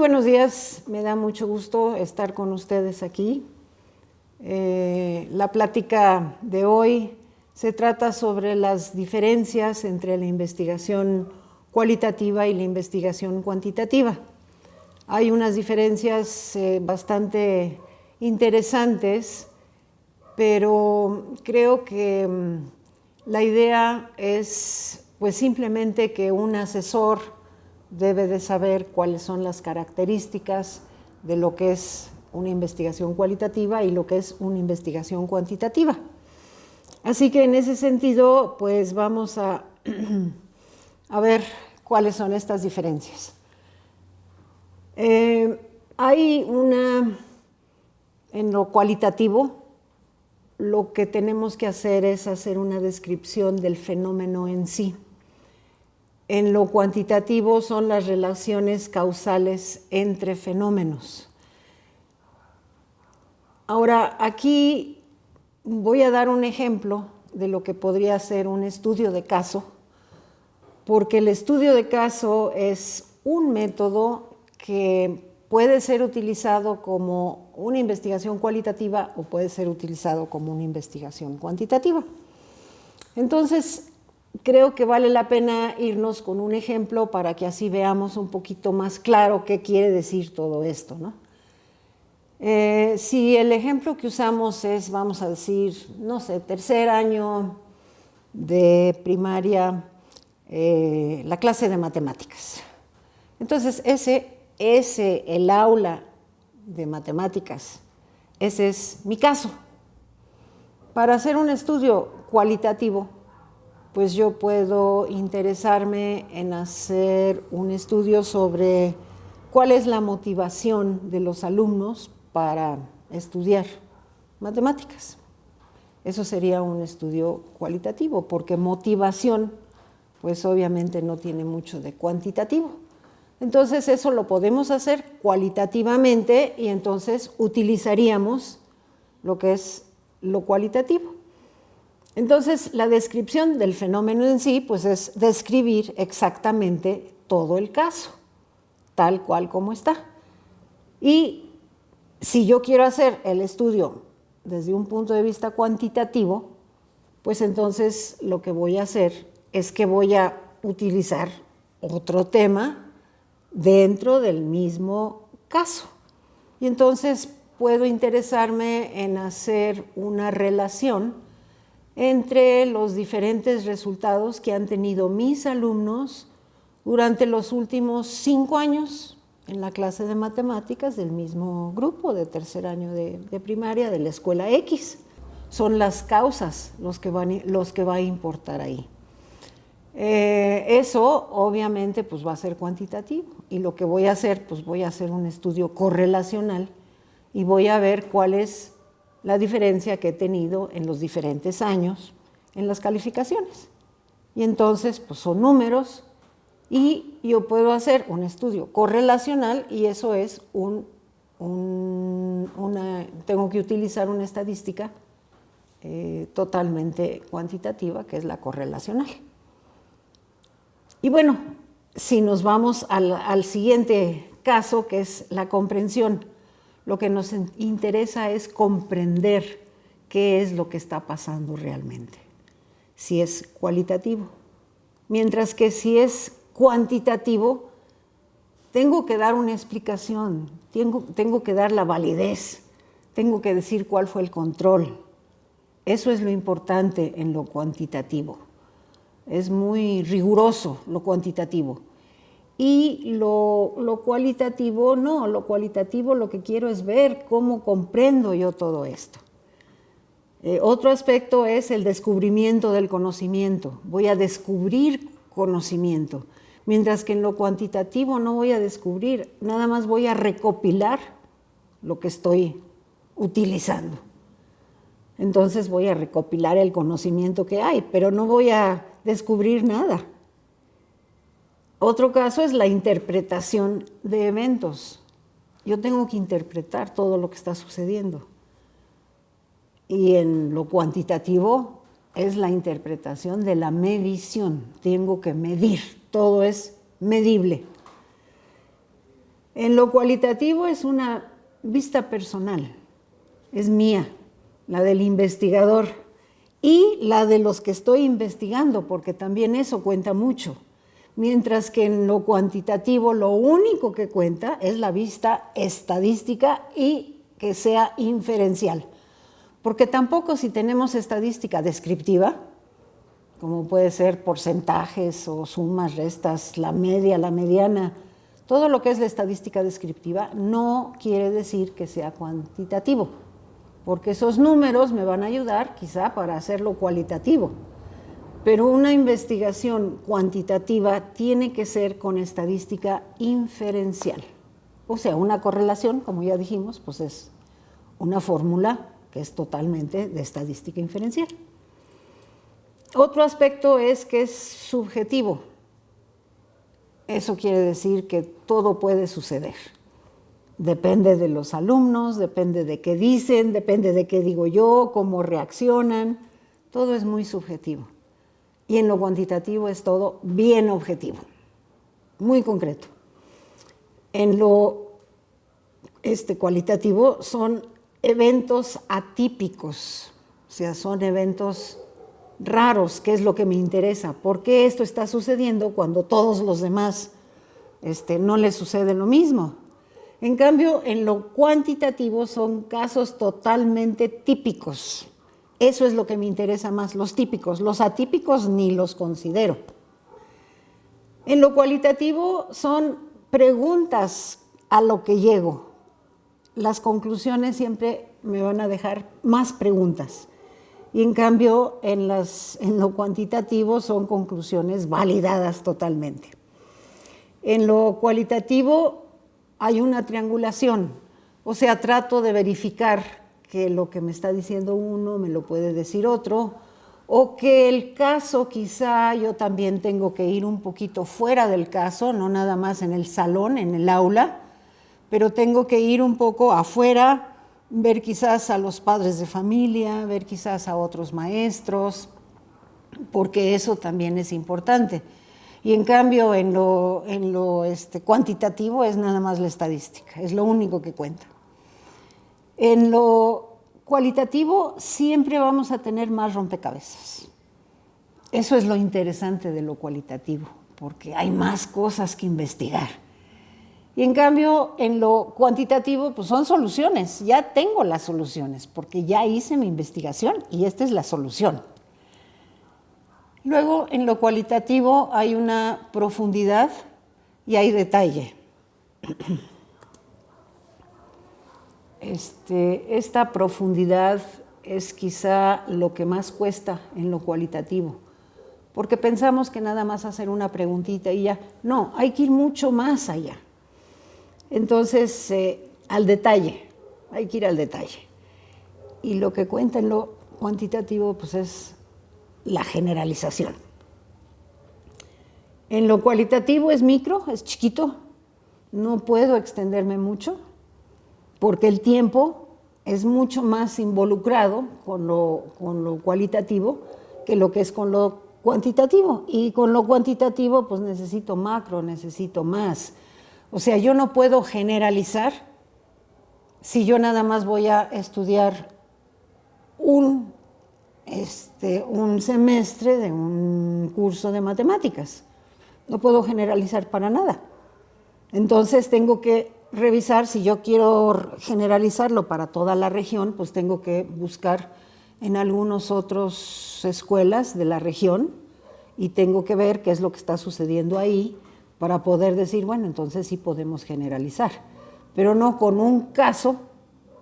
buenos días, me da mucho gusto estar con ustedes aquí. La plática de hoy se trata sobre las diferencias entre la investigación cualitativa y la investigación cuantitativa. Hay unas diferencias bastante interesantes, pero creo que la idea es pues simplemente que un asesor debe de saber cuáles son las características de lo que es una investigación cualitativa y lo que es una investigación cuantitativa. Así que en ese sentido, pues vamos a ver cuáles son estas diferencias. Hay en lo cualitativo, lo que tenemos que hacer es hacer una descripción del fenómeno en sí. En lo cuantitativo son las relaciones causales entre fenómenos. Ahora, aquí voy a dar un ejemplo de lo que podría ser un estudio de caso, porque el estudio de caso es un método que puede ser utilizado como una investigación cualitativa o puede ser utilizado como una investigación cuantitativa. Entonces, creo que vale la pena irnos con un ejemplo para que así veamos un poquito más claro qué quiere decir todo esto, ¿no? Si el ejemplo que usamos es, vamos a decir, no sé, tercer año de primaria, la clase de matemáticas. Entonces, el aula de matemáticas, ese es mi caso. Para hacer un estudio cualitativo, pues yo puedo interesarme en hacer un estudio sobre cuál es la motivación de los alumnos para estudiar matemáticas. Eso sería un estudio cualitativo, porque motivación, pues obviamente no tiene mucho de cuantitativo. Entonces eso lo podemos hacer cualitativamente y entonces utilizaríamos lo que es lo cualitativo. Entonces, la descripción del fenómeno en sí, pues es describir exactamente todo el caso, tal cual como está. Y si yo quiero hacer el estudio desde un punto de vista cuantitativo, pues entonces lo que voy a hacer es que voy a utilizar otro tema dentro del mismo caso. Y entonces puedo interesarme en hacer una relación entre los diferentes resultados que han tenido mis alumnos durante los últimos 5 años en la clase de matemáticas del mismo grupo de tercer año de primaria de la escuela X. Son las causas los que va a importar ahí. Eso obviamente pues va a ser cuantitativo y lo que voy a hacer, pues voy a hacer un estudio correlacional y voy a ver cuál es la diferencia que he tenido en los diferentes años en las calificaciones. Y entonces, pues son números y yo puedo hacer un estudio correlacional y eso es tengo que utilizar una estadística totalmente cuantitativa, que es la correlacional. Y bueno, si nos vamos al siguiente caso, que es la comprensión, lo que nos interesa es comprender qué es lo que está pasando realmente, si es cualitativo. Mientras que si es cuantitativo, tengo que dar una explicación, tengo que dar la validez, tengo que decir cuál fue el control. Eso es lo importante en lo cuantitativo. Es muy riguroso lo cuantitativo. Y lo cualitativo, no, lo cualitativo lo que quiero es ver cómo comprendo yo todo esto. Otro aspecto es el descubrimiento del conocimiento. Voy a descubrir conocimiento, mientras que en lo cuantitativo no voy a descubrir, nada más voy a recopilar lo que estoy utilizando. Entonces voy a recopilar el conocimiento que hay, pero no voy a descubrir nada. Otro caso es la interpretación de eventos. Yo tengo que interpretar todo lo que está sucediendo. Y en lo cuantitativo es la interpretación de la medición. Tengo que medir, todo es medible. En lo cualitativo es una vista personal, es mía, la del investigador y la de los que estoy investigando, porque también eso cuenta mucho. Mientras que en lo cuantitativo lo único que cuenta es la vista estadística y que sea inferencial. Porque tampoco si tenemos estadística descriptiva, como puede ser porcentajes o sumas, restas, la media, la mediana, todo lo que es la estadística descriptiva no quiere decir que sea cuantitativo, porque esos números me van a ayudar quizá para hacerlo cualitativo. Pero una investigación cuantitativa tiene que ser con estadística inferencial. O sea, una correlación, como ya dijimos, pues es una fórmula que es totalmente de estadística inferencial. Otro aspecto es que es subjetivo. Eso quiere decir que todo puede suceder. Depende de los alumnos, depende de qué dicen, depende de qué digo yo, cómo reaccionan. Todo es muy subjetivo. Y en lo cuantitativo es todo bien objetivo, muy concreto. En lo cualitativo son eventos atípicos, o sea, son eventos raros, que es lo que me interesa. ¿Por qué esto está sucediendo cuando todos los demás no les sucede lo mismo? En cambio, en lo cuantitativo son casos totalmente típicos. Eso es lo que me interesa más, los típicos. Los atípicos ni los considero. En lo cualitativo son preguntas a lo que llego. Las conclusiones siempre me van a dejar más preguntas. Y en cambio, en lo cuantitativo son conclusiones validadas totalmente. En lo cualitativo hay una triangulación, o sea, trato de verificar que lo que me está diciendo uno me lo puede decir otro, o que el caso quizá yo también tengo que ir un poquito fuera del caso, no nada más en el salón, en el aula, pero tengo que ir un poco afuera, ver quizás a los padres de familia, ver quizás a otros maestros, porque eso también es importante. Y en cambio en lo cuantitativo es nada más la estadística, es lo único que cuenta. En lo cualitativo siempre vamos a tener más rompecabezas. Eso es lo interesante de lo cualitativo, porque hay más cosas que investigar. Y en cambio, en lo cuantitativo, pues son soluciones. Ya tengo las soluciones, porque ya hice mi investigación y esta es la solución. Luego, en lo cualitativo hay una profundidad y hay detalle. Esta profundidad es quizá lo que más cuesta en lo cualitativo, porque pensamos que nada más hacer una preguntita y ya. No, hay que ir mucho más allá. Entonces, al detalle, hay que ir al detalle. Y lo que cuenta en lo cuantitativo, pues es la generalización. En lo cualitativo es micro, es chiquito, no puedo extenderme mucho, porque el tiempo es mucho más involucrado con lo cualitativo que lo que es con lo cuantitativo. Y con lo cuantitativo, pues necesito macro, necesito más. O sea, yo no puedo generalizar si yo nada más voy a estudiar un semestre de un curso de matemáticas. No puedo generalizar para nada. Entonces tengo que revisar, si yo quiero generalizarlo para toda la región, pues tengo que buscar en algunas otras escuelas de la región y tengo que ver qué es lo que está sucediendo ahí para poder decir, bueno, entonces sí podemos generalizar. Pero no con un caso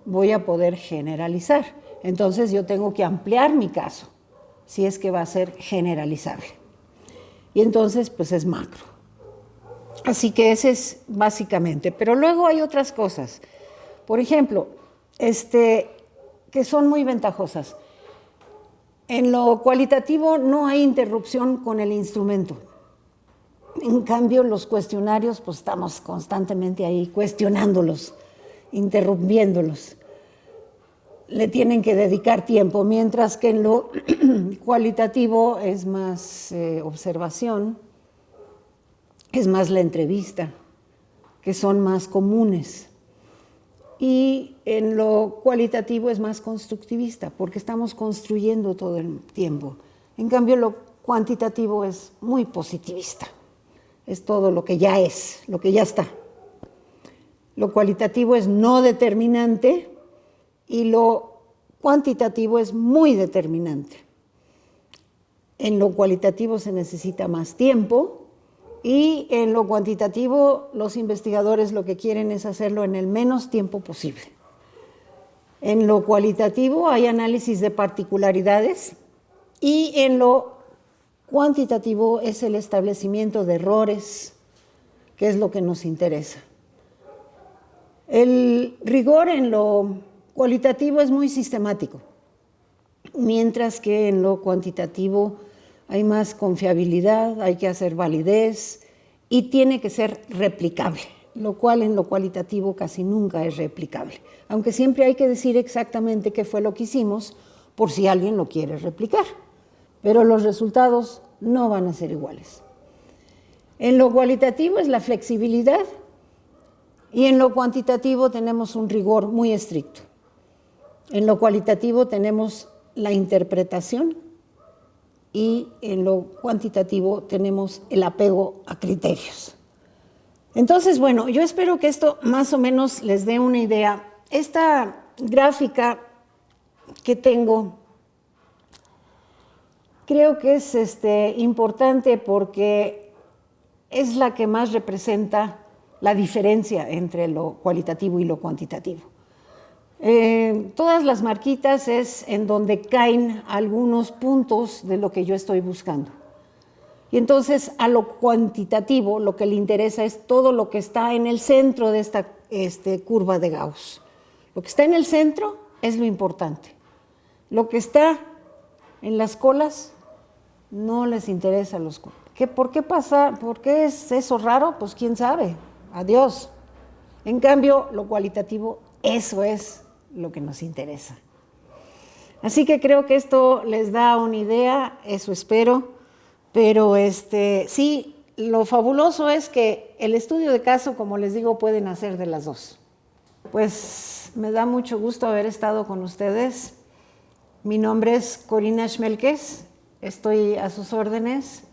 voy a poder generalizar. Entonces yo tengo que ampliar mi caso, si es que va a ser generalizable. Y entonces, pues es macro. Así que ese es básicamente. Pero luego hay otras cosas. Por ejemplo, que son muy ventajosas. En lo cualitativo no hay interrupción con el instrumento. En cambio, los cuestionarios, pues estamos constantemente ahí cuestionándolos, interrumpiéndolos. Le tienen que dedicar tiempo, mientras que en lo cualitativo es más observación, es más la entrevista, que son más comunes. Y en lo cualitativo es más constructivista, porque estamos construyendo todo el tiempo. En cambio, lo cuantitativo es muy positivista. Es todo lo que ya es, lo que ya está. Lo cualitativo es no determinante y lo cuantitativo es muy determinante. En lo cualitativo se necesita más tiempo y en lo cuantitativo los investigadores lo que quieren es hacerlo en el menos tiempo posible. En lo cualitativo hay análisis de particularidades y en lo cuantitativo es el establecimiento de errores, que es lo que nos interesa. El rigor en lo cualitativo es muy sistemático, mientras que en lo cuantitativo hay más confiabilidad, hay que hacer validez y tiene que ser replicable, lo cual en lo cualitativo casi nunca es replicable, aunque siempre hay que decir exactamente qué fue lo que hicimos por si alguien lo quiere replicar, pero los resultados no van a ser iguales. En lo cualitativo es la flexibilidad y en lo cuantitativo tenemos un rigor muy estricto. En lo cualitativo tenemos la interpretación y en lo cuantitativo tenemos el apego a criterios. Entonces, bueno, yo espero que esto más o menos les dé una idea. Esta gráfica que tengo creo que es importante porque es la que más representa la diferencia entre lo cualitativo y lo cuantitativo. Todas las marquitas es en donde caen algunos puntos de lo que yo estoy buscando. Y entonces a lo cuantitativo lo que le interesa es todo lo que está en el centro de esta curva de Gauss. Lo que está en el centro es lo importante. Lo que está en las colas no les interesa a los colas. ¿Por qué pasa? ¿Por qué es eso raro? Pues quién sabe. Adiós. En cambio, lo cualitativo, eso es lo que nos interesa. Así que creo que esto les da una idea, eso espero, pero sí, lo fabuloso es que el estudio de caso, como les digo, pueden hacer de las dos. Pues me da mucho gusto haber estado con ustedes. Mi nombre es Corina Schmelkes, estoy a sus órdenes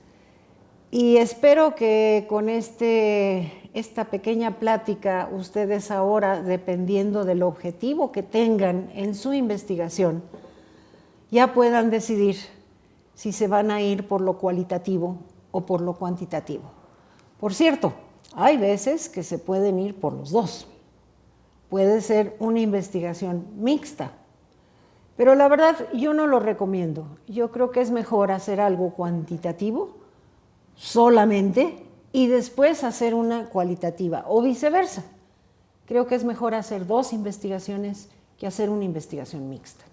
y espero que con esta pequeña plática ustedes ahora, dependiendo del objetivo que tengan en su investigación, ya puedan decidir si se van a ir por lo cualitativo o por lo cuantitativo. Por cierto, hay veces que se pueden ir por los dos. Puede ser una investigación mixta, pero la verdad yo no lo recomiendo. Yo creo que es mejor hacer algo cuantitativo solamente y después hacer una cualitativa o viceversa. Creo que es mejor hacer dos investigaciones que hacer una investigación mixta.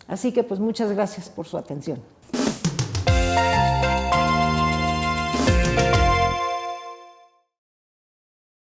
Así que pues muchas gracias por su atención.